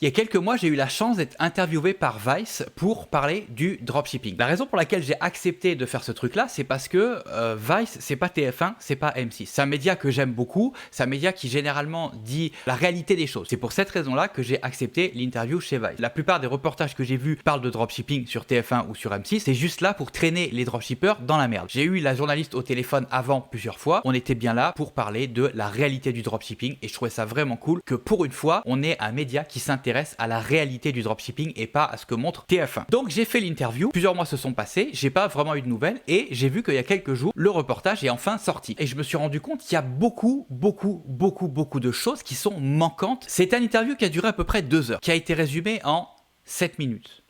Il y a quelques mois, j'ai eu la chance d'être interviewé par Vice pour parler du dropshipping. La raison pour laquelle j'ai accepté de faire ce truc-là, c'est parce que Vice, c'est pas TF1, c'est pas M6. C'est un média que j'aime beaucoup, c'est un média qui généralement dit la réalité des choses. C'est pour cette raison-là que j'ai accepté l'interview chez Vice. La plupart des reportages que j'ai vus parlent de dropshipping sur TF1 ou sur M6, c'est juste là pour traîner les dropshippers dans la merde. J'ai eu la journaliste au téléphone avant plusieurs fois, on était bien là pour parler de la réalité du dropshipping et je trouvais ça vraiment cool que pour une fois, on ait un média qui s'intéresse à la réalité du dropshipping et pas à ce que montre TF1. Donc j'ai fait l'interview, plusieurs mois se sont passés, j'ai pas vraiment eu de nouvelles et j'ai vu qu'il y a quelques jours, le reportage est enfin sorti. Et je me suis rendu compte qu'il y a beaucoup de choses qui sont manquantes. C'est une interview qui a duré à peu près 2 heures, qui a été résumée en 7 minutes.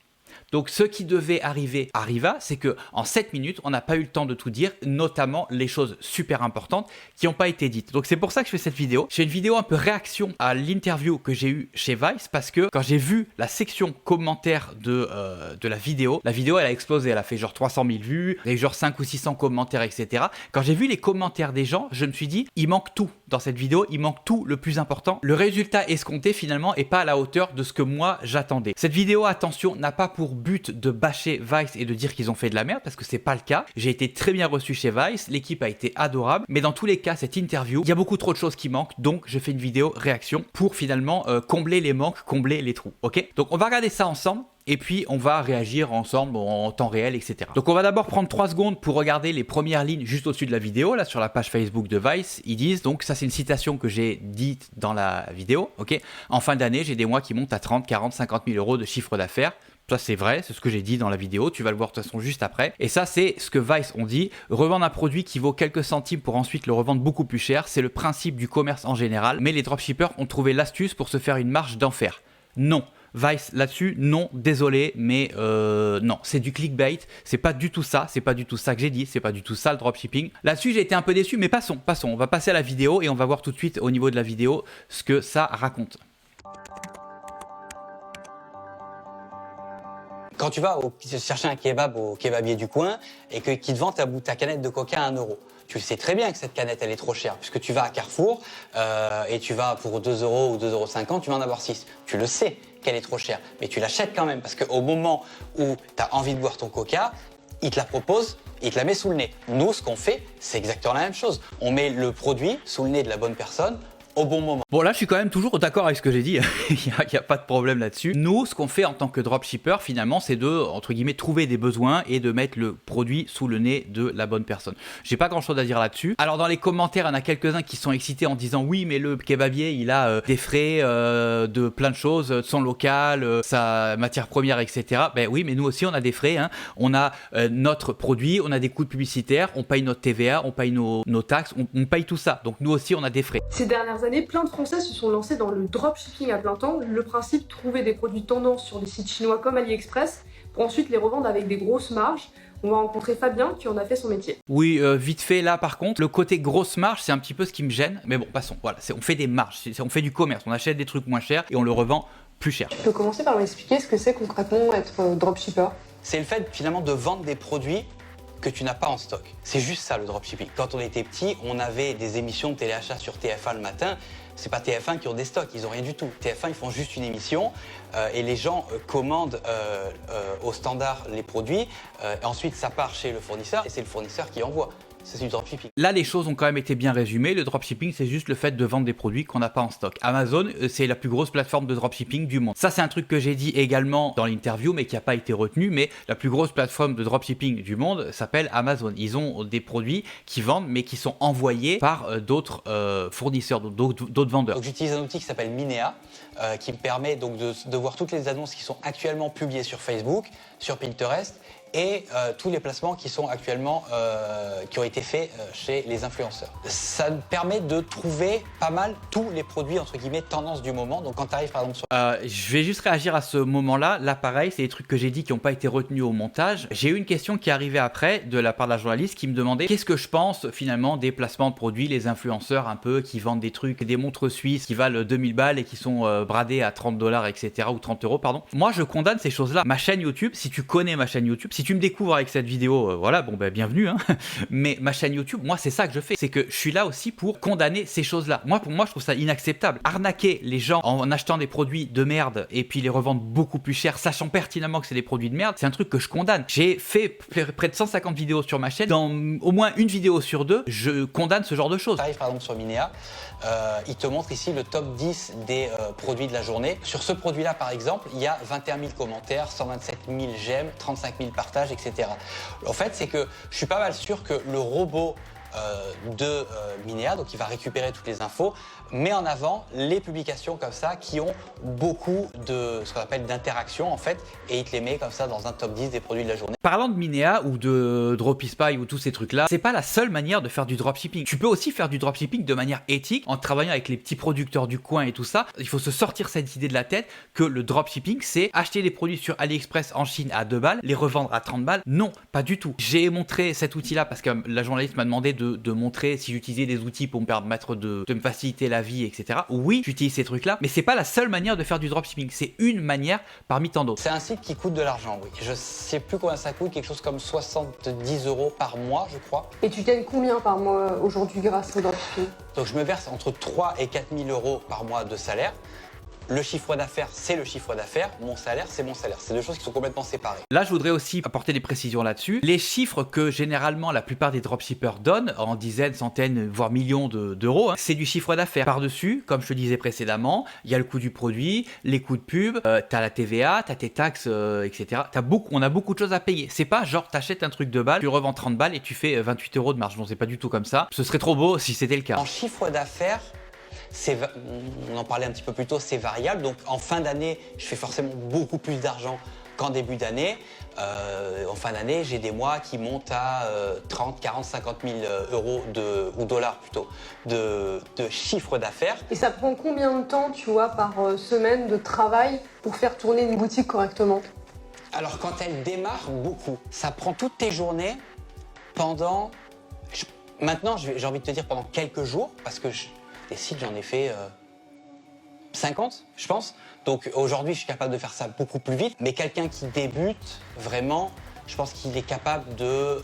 Donc ce qui devait arriver arriva, c'est que en 7 minutes, on n'a pas eu le temps de tout dire, notamment les choses super importantes qui n'ont pas été dites. Donc c'est pour ça que je fais cette vidéo. Je fais une vidéo un peu réaction à l'interview que j'ai eue chez Vice parce que quand j'ai vu la section commentaires de la vidéo elle a explosé, elle a fait genre 300 000 vues, il y a eu genre 5 ou 600 commentaires, etc. Quand j'ai vu les commentaires des gens, je me suis dit, il manque tout dans cette vidéo, il manque tout le plus important. Le résultat escompté finalement est pas à la hauteur de ce que moi j'attendais. Cette vidéo, attention, n'a pas pour but de bâcher Vice et de dire qu'ils ont fait de la merde parce que c'est pas le cas. J'ai été très bien reçu chez Vice, l'équipe a été adorable, mais dans tous les cas, cette interview, il y a beaucoup trop de choses qui manquent, donc je fais une vidéo réaction pour finalement combler les manques, combler les trous, ok? Donc on va regarder ça ensemble. Et puis on va réagir ensemble en temps réel, etc. Donc on va d'abord prendre 3 secondes pour regarder les premières lignes juste au-dessus de la vidéo, là sur la page Facebook de Vice. Ils disent, donc ça c'est une citation que j'ai dite dans la vidéo, ok. En fin d'année, j'ai des mois qui montent à 30, 40, 50 000 euros de chiffre d'affaires. Ça c'est vrai, c'est ce que j'ai dit dans la vidéo, tu vas le voir de toute façon juste après. Et ça c'est ce que Vice ont dit, revendre un produit qui vaut quelques centimes pour ensuite le revendre beaucoup plus cher, c'est le principe du commerce en général, mais les dropshippers ont trouvé l'astuce pour se faire une marge d'enfer. Non. Vice là-dessus, non, désolé, mais non, c'est du clickbait, c'est pas du tout ça, c'est pas du tout ça que j'ai dit, c'est pas du tout ça le dropshipping. Là-dessus, j'ai été un peu déçu, mais passons, on va passer à la vidéo et on va voir tout de suite au niveau de la vidéo ce que ça raconte. Quand tu vas chercher un kebab au kebabier du coin et qu'il te vend ta canette de coca à 1 euro, tu sais très bien que cette canette elle est trop chère puisque tu vas à Carrefour et tu vas pour 2 euros ou 2,50 €, tu vas en avoir 6. Tu le sais qu'elle est trop chère, mais tu l'achètes quand même parce qu'au moment où tu as envie de boire ton coca, il te la propose, il te la met sous le nez. Nous, ce qu'on fait, c'est exactement la même chose. On met le produit sous le nez de la bonne personne au bon moment. Bon là je suis quand même toujours d'accord avec ce que j'ai dit, il n'y a pas de problème là-dessus. Nous ce qu'on fait en tant que dropshipper finalement c'est de entre guillemets trouver des besoins et de mettre le produit sous le nez de la bonne personne. J'ai pas grand chose à dire là-dessus. Alors dans les commentaires il y en a quelques-uns qui sont excités en disant oui mais le kebabier il a des frais de plein de choses, son local, sa matière première etc. Ben oui mais nous aussi on a des frais, hein. On a notre produit, on a des coûts publicitaires, on paye notre TVA, on paye nos taxes, on paye tout ça. Donc nous aussi on a des frais. Ces dernières années, plein de Français se sont lancés dans le dropshipping à plein temps. Le principe, trouver des produits tendance sur des sites chinois comme AliExpress pour ensuite les revendre avec des grosses marges. On va rencontrer Fabien qui en a fait son métier. Oui, vite fait là par contre, le côté grosse marge c'est un petit peu ce qui me gêne. Mais bon, passons, voilà, on fait des marges, on fait du commerce, on achète des trucs moins chers et on le revend plus cher. Tu peux commencer par m'expliquer ce que c'est concrètement être dropshipper? C'est le fait finalement de vendre des produits que tu n'as pas en stock. C'est juste ça le dropshipping. Quand on était petit, on avait des émissions de téléachat sur TF1 le matin. C'est pas TF1 qui ont des stocks, ils ont rien du tout. TF1 ils font juste une émission et les gens commandent au standard les produits. Ensuite ça part chez le fournisseur et c'est le fournisseur qui envoie. C'est du dropshipping. Là, les choses ont quand même été bien résumées. Le dropshipping, c'est juste le fait de vendre des produits qu'on n'a pas en stock. Amazon, c'est la plus grosse plateforme de dropshipping du monde. Ça, c'est un truc que j'ai dit également dans l'interview, mais qui n'a pas été retenu. Mais la plus grosse plateforme de dropshipping du monde s'appelle Amazon. Ils ont des produits qui vendent, mais qui sont envoyés par d'autres fournisseurs, d'autres vendeurs. Donc, j'utilise un outil qui s'appelle Minea, qui me permet donc de voir toutes les annonces qui sont actuellement publiées sur Facebook, sur Pinterest, et tous les placements qui sont actuellement qui ont été faits chez les influenceurs. Ça me permet de trouver pas mal tous les produits entre guillemets tendance du moment. Donc quand tu arrives par exemple sur... je vais juste réagir à ce moment-là. Là pareil, c'est des trucs que j'ai dit qui n'ont pas été retenus au montage. J'ai eu une question qui est arrivée après de la part de la journaliste qui me demandait qu'est-ce que je pense finalement des placements de produits, les influenceurs un peu qui vendent des trucs, des montres suisses qui valent 2000 balles et qui sont bradés à 30$, etc. ou 30€, pardon. Moi, je condamne ces choses-là. Ma chaîne YouTube, si tu connais ma chaîne YouTube, si tu me découvres avec cette vidéo, voilà, bon, ben, bienvenue, hein. Mais ma chaîne YouTube, moi, c'est ça que je fais. C'est que je suis là aussi pour condamner ces choses-là. Moi, pour moi, je trouve ça inacceptable. Arnaquer les gens en achetant des produits de merde et puis les revendre beaucoup plus cher, sachant pertinemment que c'est des produits de merde, c'est un truc que je condamne. J'ai fait près de 150 vidéos sur ma chaîne. Dans au moins une vidéo sur deux, je condamne ce genre de choses. Par exemple sur Minea, il te montre ici le top 10 des produits de la journée. Sur ce produit-là, par exemple, il y a 21 000 commentaires, 127 000 j'aime, 35 000 partages, etc. En fait, c'est que je suis pas mal sûr que le robot de Minea, donc il va récupérer toutes les infos, met en avant les publications comme ça qui ont beaucoup de ce qu'on appelle d'interactions en fait, et il te les met comme ça dans un top 10 des produits de la journée. Parlant de Minea ou de Dropispy ou tous ces trucs-là, c'est pas la seule manière de faire du dropshipping. Tu peux aussi faire du dropshipping de manière éthique en travaillant avec les petits producteurs du coin et tout ça. Il faut se sortir cette idée de la tête que le dropshipping, c'est acheter des produits sur AliExpress en Chine à 2 balles, les revendre à 30 balles. Non, pas du tout. J'ai montré cet outil-là parce que la journaliste m'a demandé de montrer si j'utilisais des outils pour me permettre de me faciliter la vie, etc. Oui, j'utilise ces trucs-là, mais c'est pas la seule manière de faire du dropshipping. C'est une manière parmi tant d'autres. C'est un site qui coûte de l'argent, oui. Je sais plus combien ça coûte, quelque chose comme 70€ par mois, je crois. Et tu gagnes combien par mois aujourd'hui grâce au dropshipping? Donc je me verse entre 3 et 4 000 € par mois de salaire. Le chiffre d'affaires, c'est le chiffre d'affaires. Mon salaire, c'est mon salaire. C'est deux choses qui sont complètement séparées. Là, je voudrais aussi apporter des précisions là-dessus. Les chiffres que généralement la plupart des dropshippers donnent, en dizaines, centaines, voire millions d'euros, c'est du chiffre d'affaires. Par-dessus, comme je te disais précédemment, il y a le coût du produit, les coûts de pub, t'as la TVA, t'as tes taxes, etc. On a beaucoup de choses à payer. C'est pas genre t'achètes un truc de balle, tu revends 30 balles et tu fais 28 € de marge. Non, c'est pas du tout comme ça. Ce serait trop beau si c'était le cas. En chiffre d'affaires, on en parlait un petit peu plus tôt, c'est variable. Donc en fin d'année, je fais forcément beaucoup plus d'argent qu'en début d'année. En fin d'année, j'ai des mois qui montent à 30, 40, 50 000 euros ou dollars plutôt de chiffre d'affaires. Et ça prend combien de temps, tu vois, par semaine de travail pour faire tourner une boutique correctement? Alors quand elle démarre, beaucoup. Ça prend toutes tes journées pendant... Maintenant, j'ai envie de te dire pendant quelques jours, parce que des sites, j'en ai fait 50, je pense. Donc aujourd'hui, je suis capable de faire ça beaucoup plus vite. Mais quelqu'un qui débute, vraiment, je pense qu'il est capable de,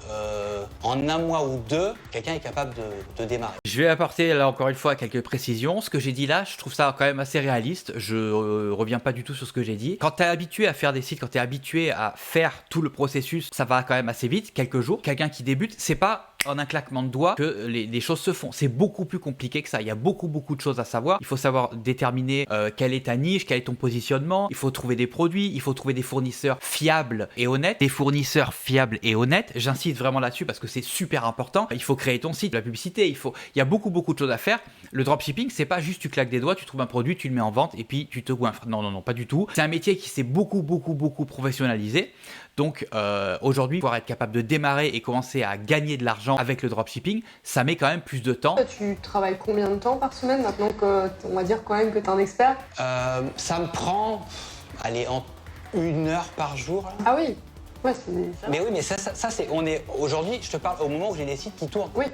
en un mois ou deux, quelqu'un est capable de démarrer. Je vais apporter là encore une fois quelques précisions. Ce que j'ai dit là, je trouve ça quand même assez réaliste. Je reviens pas du tout sur ce que j'ai dit. Quand tu es habitué à faire des sites, quand tu es habitué à faire tout le processus, ça va quand même assez vite, quelques jours. Quelqu'un qui débute, c'est pas en un claquement de doigts que les choses se font. C'est beaucoup plus compliqué que ça. Il y a beaucoup de choses à savoir. Il faut savoir déterminer quelle est ta niche, quel est ton positionnement. Il faut trouver des produits, il faut trouver des fournisseurs fiables et honnêtes. Des fournisseurs fiables et honnêtes. J'insiste vraiment là-dessus parce que c'est super important. Il faut créer ton site, la publicité. Il y a beaucoup de choses à faire. Le dropshipping, c'est pas juste tu claques des doigts, tu trouves un produit, tu le mets en vente et puis tu te goinfres. Non, pas du tout. C'est un métier qui s'est beaucoup professionnalisé. Donc aujourd'hui, pouvoir être capable de démarrer et commencer à gagner de l'argent avec le dropshipping, ça met quand même plus de temps. Tu travailles combien de temps par semaine maintenant qu'on va dire quand même que tu es un expert? Ça me prend, allez, en 1 heure par jour. Là. Ah oui, ouais, c'est ça. Mais oui, mais ça c'est, aujourd'hui, je te parle au moment où j'ai des sites qui tournent. Oui.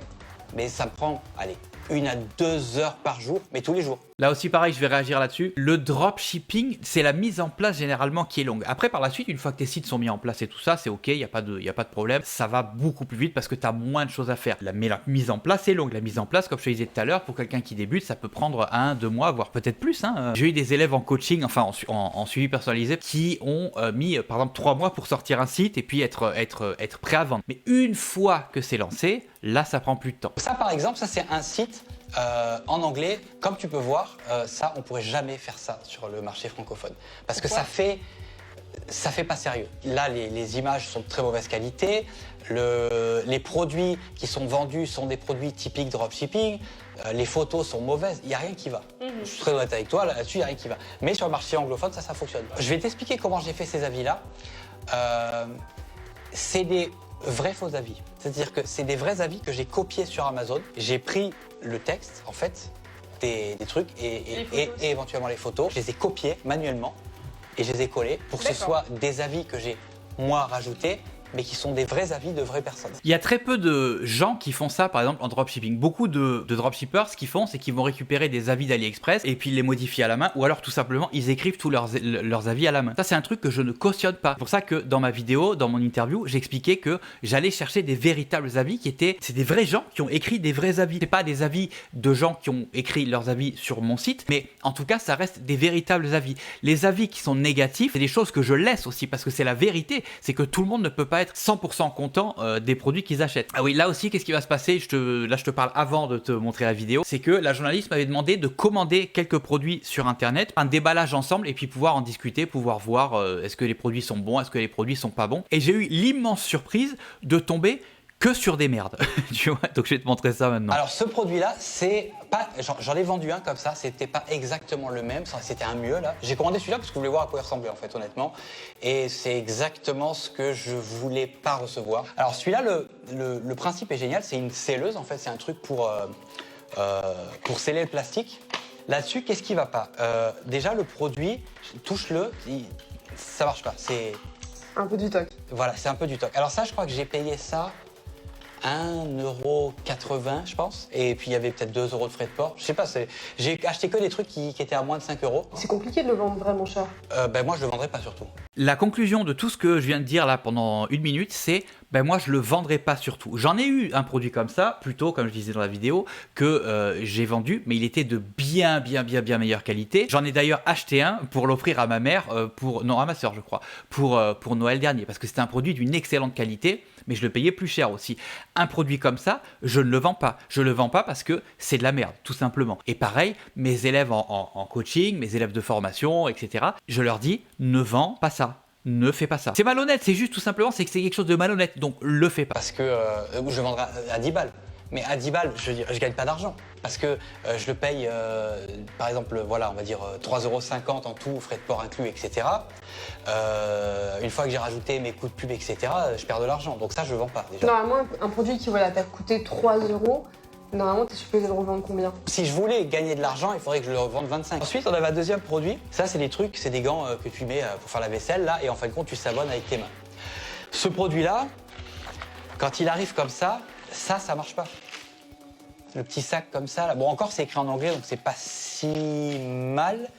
Mais ça me prend, allez, 1 à 2 heures par jour, mais tous les jours. Là aussi, pareil, je vais réagir là-dessus. Le dropshipping, c'est la mise en place généralement qui est longue. Après, par la suite, une fois que tes sites sont mis en place et tout ça, c'est ok, il n'y a pas de problème. Ça va beaucoup plus vite parce que tu as moins de choses à faire. Mais la mise en place est longue. La mise en place, comme je te disais tout à l'heure, pour quelqu'un qui débute, ça peut prendre 1, 2 mois, voire peut-être plus. Hein. J'ai eu des élèves en coaching, enfin en suivi personnalisé, qui ont mis, par exemple, 3 mois pour sortir un site et puis être prêt à vendre. Mais une fois que c'est lancé, là, ça prend plus de temps. Ça, par exemple, ça c'est un site en anglais. Comme tu peux voir, ça, on pourrait jamais faire ça sur le marché francophone. Parce que ça fait pas sérieux. Là, les images sont de très mauvaise qualité. Les produits qui sont vendus sont des produits typiques dropshipping. Les photos sont mauvaises. Il n'y a rien qui va. Je suis très honnête avec toi, là-dessus, il n'y a rien qui va. Mais sur le marché anglophone, ça fonctionne. Je vais t'expliquer comment j'ai fait ces avis-là. C'est des vrais faux avis. C'est-à-dire que c'est des vrais avis que j'ai copiés sur Amazon. J'ai pris le texte, en fait, des trucs et éventuellement les photos. Je les ai copiés manuellement et je les ai collés pour que ce soit des avis que j'ai moi rajoutés mais qui sont des vrais avis de vraies personnes. Il y a très peu de gens qui font ça, par exemple, en dropshipping. Beaucoup de dropshippers, ce qu'ils font, c'est qu'ils vont récupérer des avis d'AliExpress et puis les modifier à la main, ou alors tout simplement, ils écrivent tous leurs avis à la main. Ça, c'est un truc que je ne cautionne pas. C'est pour ça que dans ma vidéo, dans mon interview, j'expliquais que j'allais chercher des véritables avis c'est des vrais gens qui ont écrit des vrais avis. C'est pas des avis de gens qui ont écrit leurs avis sur mon site, mais en tout cas, ça reste des véritables avis. Les avis qui sont négatifs, c'est des choses que je laisse aussi parce que c'est la vérité. C'est que tout le monde ne peut pas être 100% content des produits qu'ils achètent. Ah oui, là aussi, qu'est-ce qui va se passer? Là, je te parle avant de te montrer la vidéo. C'est que la journaliste m'avait demandé de commander quelques produits sur Internet, un déballage ensemble et puis pouvoir en discuter, pouvoir voir est-ce que les produits sont bons, est-ce que les produits sont pas bons. Et j'ai eu l'immense surprise de tomber que sur des merdes. Tu vois, donc je vais te montrer ça maintenant. Alors ce produit-là, c'est pas, j'en ai vendu un comme ça, c'était pas exactement le même, c'était un mieux là. J'ai commandé celui-là parce que je voulais voir à quoi il ressemblait en fait, honnêtement. Et c'est exactement ce que je voulais pas recevoir. Alors celui-là, le principe est génial, c'est une scelleuse en fait, c'est un truc pour sceller le plastique. Là-dessus, qu'est-ce qui va pas? Déjà le produit, touche-le, ça marche pas. C'est Un peu du toc. voilà, c'est un peu du toc. Alors ça, je crois que j'ai payé ça 1,80 €, je pense. Et puis il y avait peut-être 2 € de frais de port. Je sais pas, j'ai acheté que des trucs qui étaient à moins de 5 €. C'est compliqué de le vendre vraiment cher. Ben moi, je le vendrai pas surtout. La conclusion de tout ce que je viens de dire là pendant 1 minute, c'est ben moi je le vendrai pas surtout. J'en ai eu un produit comme ça, plutôt comme je disais dans la vidéo, que j'ai vendu, mais il était de bien meilleure qualité. J'en ai d'ailleurs acheté un pour l'offrir à ma mère, non à ma soeur je crois, pour Noël dernier, parce que c'était un produit d'une excellente qualité, mais je le payais plus cher aussi. Un produit comme ça, je ne le vends pas. Je le vends pas parce que c'est de la merde, tout simplement. Et pareil, mes élèves en coaching, mes élèves de formation, etc., je leur dis, ne vends pas ça. Ne fais pas ça. C'est malhonnête, c'est juste tout simplement, c'est que c'est quelque chose de malhonnête, donc le fais pas. Parce que je vendrai à 10 balles. Mais à 10 balles, je gagne pas d'argent. Parce que je le paye, par exemple, voilà, on va dire 3,50 € en tout, frais de port inclus, etc. Une fois que j'ai rajouté mes coûts de pub, etc., je perds de l'argent. Donc ça, je vends pas déjà. Normalement, un produit qui t'a coûté 3 €, normalement, tu es supposé le revendre combien? Si je voulais gagner de l'argent, il faudrait que je le revende 25. Ensuite, on avait un deuxième produit. Ça, c'est des trucs, c'est des gants que tu mets pour faire la vaisselle, là, et en fin de compte, tu savonnes avec tes mains. Ce produit-là, quand il arrive comme ça marche pas. Le petit sac comme ça, là. Bon, encore, c'est écrit en anglais, donc c'est pas si mal.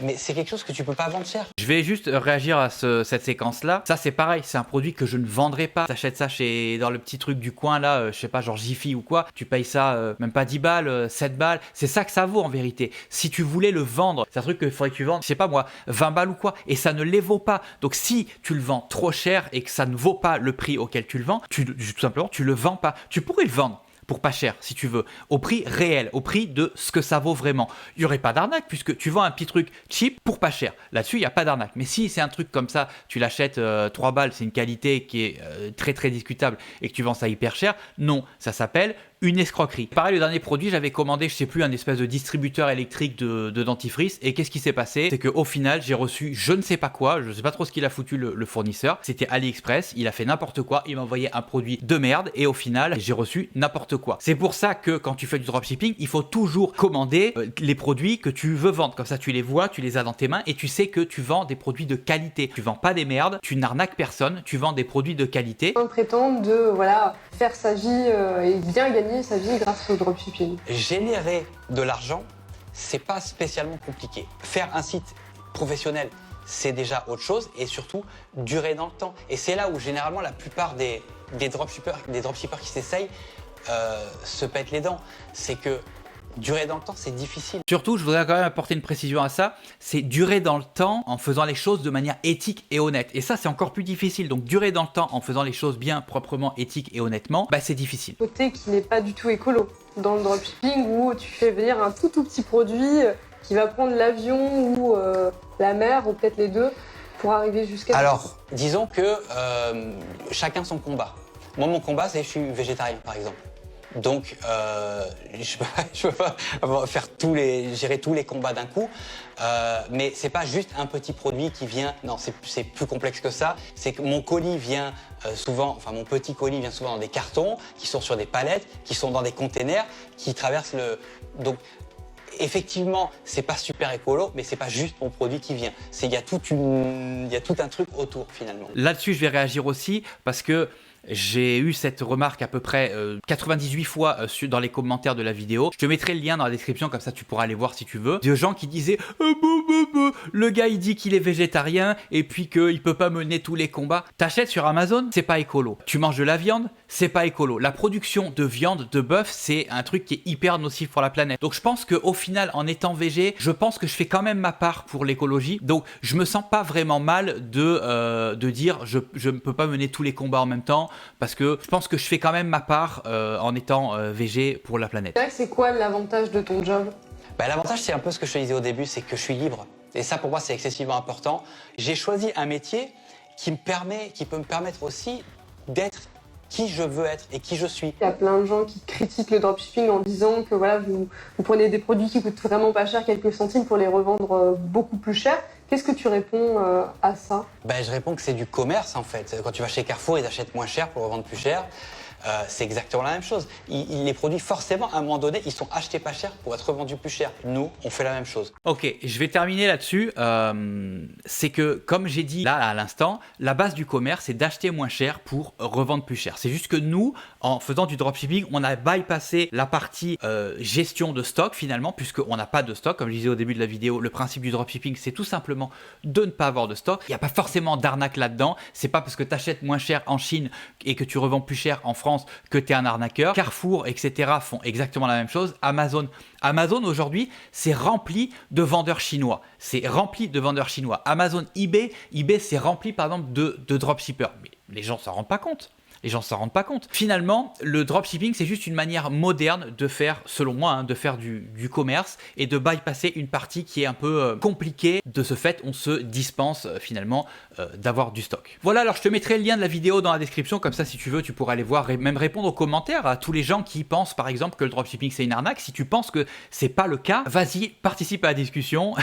Mais c'est quelque chose que tu peux pas vendre cher. Je vais juste réagir à cette séquence-là. Ça, c'est pareil, c'est un produit que je ne vendrai pas. T'achètes ça dans le petit truc du coin, là, je sais pas, genre Jiffy ou quoi. Tu payes ça même pas 10 balles, 7 balles. C'est ça que ça vaut en vérité. Si tu voulais le vendre, c'est un truc qu'il faudrait que tu vendes, je sais pas moi, 20 balles ou quoi. Et ça ne les vaut pas. Donc si tu le vends trop cher et que ça ne vaut pas le prix auquel tu le vends, tout simplement, tu le vends pas. Tu pourrais le vendre pour pas cher, si tu veux, au prix réel, au prix de ce que ça vaut vraiment. Il n'y aurait pas d'arnaque, puisque tu vends un petit truc cheap pour pas cher. Là-dessus, il n'y a pas d'arnaque. Mais si c'est un truc comme ça, tu l'achètes 3 balles, c'est une qualité qui est très discutable, et que tu vends ça hyper cher, non, ça s'appelle une escroquerie. Pareil, le dernier produit, j'avais commandé, je sais plus, un espèce de distributeur électrique de dentifrice, et qu'est-ce qui s'est passé? C'est qu'au final, j'ai reçu je ne sais pas quoi, je sais pas trop ce qu'il a foutu le fournisseur, c'était AliExpress, il a fait n'importe quoi, il m'a envoyé un produit de merde, et au final, j'ai reçu n'importe quoi. C'est pour ça que quand tu fais du dropshipping, il faut toujours commander les produits que tu veux vendre, comme ça tu les vois, tu les as dans tes mains, et tu sais que tu vends des produits de qualité. Tu vends pas des merdes, tu n'arnaques personne, tu vends des produits de qualité. On prétend de faire sa vie et bien gagner sa vie grâce au dropshipping. Générer de l'argent, c'est pas spécialement compliqué. Faire un site professionnel, c'est déjà autre chose, et surtout durer dans le temps. Et c'est là où généralement la plupart des dropshippers qui s'essayent se pètent les dents. C'est que durer dans le temps, c'est difficile. Surtout, je voudrais quand même apporter une précision à ça, c'est durer dans le temps en faisant les choses de manière éthique et honnête. Et ça, c'est encore plus difficile. Donc, durer dans le temps en faisant les choses bien, proprement, éthique et honnêtement, c'est difficile. Côté qui n'est pas du tout écolo. Dans le dropshipping, où tu fais venir un tout petit produit qui va prendre l'avion ou la mer, ou peut-être les deux, pour arriver jusqu'à... Alors, disons que chacun son combat. Moi, mon combat, c'est que je suis végétarien, par exemple. Donc, je peux pas gérer tous les combats d'un coup. Mais c'est pas juste un petit produit qui vient. Non, c'est plus complexe que ça. C'est que mon colis vient mon petit colis vient souvent dans des cartons, qui sont sur des palettes, qui sont dans des containers, qui traversent le. Donc, effectivement, c'est pas super écolo, mais c'est pas juste mon produit qui vient. Il y a tout un truc autour finalement. Là-dessus, je vais réagir aussi parce que j'ai eu cette remarque à peu près 98 fois dans les commentaires de la vidéo. Je te mettrai le lien dans la description, comme ça tu pourras aller voir si tu veux. De gens qui disaient le gars il dit qu'il est végétarien et puis qu'il peut pas mener tous les combats. T'achètes sur Amazon, c'est pas écolo. Tu manges de la viande, c'est pas écolo. La production de viande, de bœuf, c'est un truc qui est hyper nocif pour la planète. Donc je pense qu'au final, en étant végé, je pense que je fais quand même ma part pour l'écologie. Donc je me sens pas vraiment mal de dire je ne peux pas mener tous les combats en même temps, parce que je pense que je fais quand même ma part en étant végé pour la planète. C'est quoi l'avantage de ton job? L'avantage, c'est un peu ce que je te disais au début, c'est que je suis libre. Et ça, pour moi, c'est excessivement important. J'ai choisi un métier qui peut me permettre aussi d'être qui je veux être et qui je suis. Il y a plein de gens qui critiquent le dropshipping en disant que voilà, vous prenez des produits qui coûtent vraiment pas cher, quelques centimes, pour les revendre beaucoup plus cher. Qu'est-ce que tu réponds à ça? Je réponds que c'est du commerce en fait. Quand tu vas chez Carrefour, ils achètent moins cher pour revendre plus cher. C'est exactement la même chose. Les produits, forcément, à un moment donné, ils sont achetés pas cher pour être revendus plus cher. Nous, on fait la même chose. Ok, je vais terminer là-dessus. C'est que, comme j'ai dit là à l'instant, la base du commerce, c'est d'acheter moins cher pour revendre plus cher. C'est juste que nous, en faisant du dropshipping, on a bypassé la partie gestion de stock finalement, puisqu'on n'a pas de stock. Comme je disais au début de la vidéo, le principe du dropshipping, c'est tout simplement de ne pas avoir de stock. Il n'y a pas forcément d'arnaque là-dedans. C'est pas parce que tu achètes moins cher en Chine et que tu revends plus cher en France que tu es un arnaqueur. Carrefour, etc. font exactement la même chose. Amazon aujourd'hui, c'est rempli de vendeurs chinois. C'est rempli de vendeurs chinois. Amazon, eBay, c'est rempli par exemple de dropshippers. Mais les gens s'en rendent pas compte. Les gens s'en rendent pas compte. Finalement, le dropshipping, c'est juste une manière moderne de faire, selon moi, de faire du commerce et de bypasser une partie qui est un peu compliquée. De ce fait, on se dispense finalement d'avoir du stock. Voilà, alors je te mettrai le lien de la vidéo dans la description, comme ça si tu veux, tu pourras aller voir et même répondre aux commentaires à tous les gens qui pensent par exemple que le dropshipping c'est une arnaque. Si tu penses que c'est pas le cas, vas-y, participe à la discussion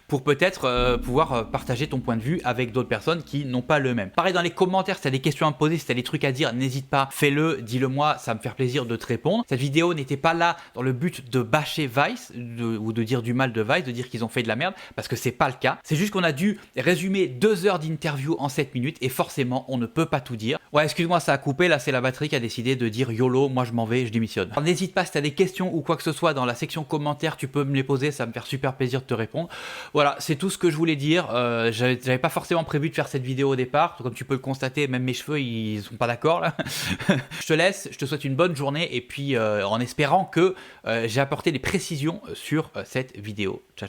pour peut-être pouvoir partager ton point de vue avec d'autres personnes qui n'ont pas le même. Pareil dans les commentaires, si tu as des questions à me poser, si tu as des trucs à dire, n'hésite pas, fais-le, dis-le moi, ça va me faire plaisir de te répondre. Cette vidéo n'était pas là dans le but de bâcher Vice ou de dire du mal de Vice, de dire qu'ils ont fait de la merde, parce que c'est pas le cas. C'est juste qu'on a dû résumer 2 heures d'interview en 7 minutes et forcément on ne peut pas tout dire. Ouais, excuse-moi, ça a coupé, là c'est la batterie qui a décidé de dire YOLO, moi je m'en vais, je démissionne. Alors n'hésite pas, si tu as des questions ou quoi que ce soit dans la section commentaires, tu peux me les poser, ça va me faire super plaisir de te répondre. Voilà, c'est tout ce que je voulais dire. J'avais pas forcément prévu de faire cette vidéo au départ, comme tu peux le constater, même mes cheveux ils sont pas d'accord là. Je te laisse, je te souhaite une bonne journée et puis en espérant que j'ai apporté des précisions sur cette vidéo. Ciao.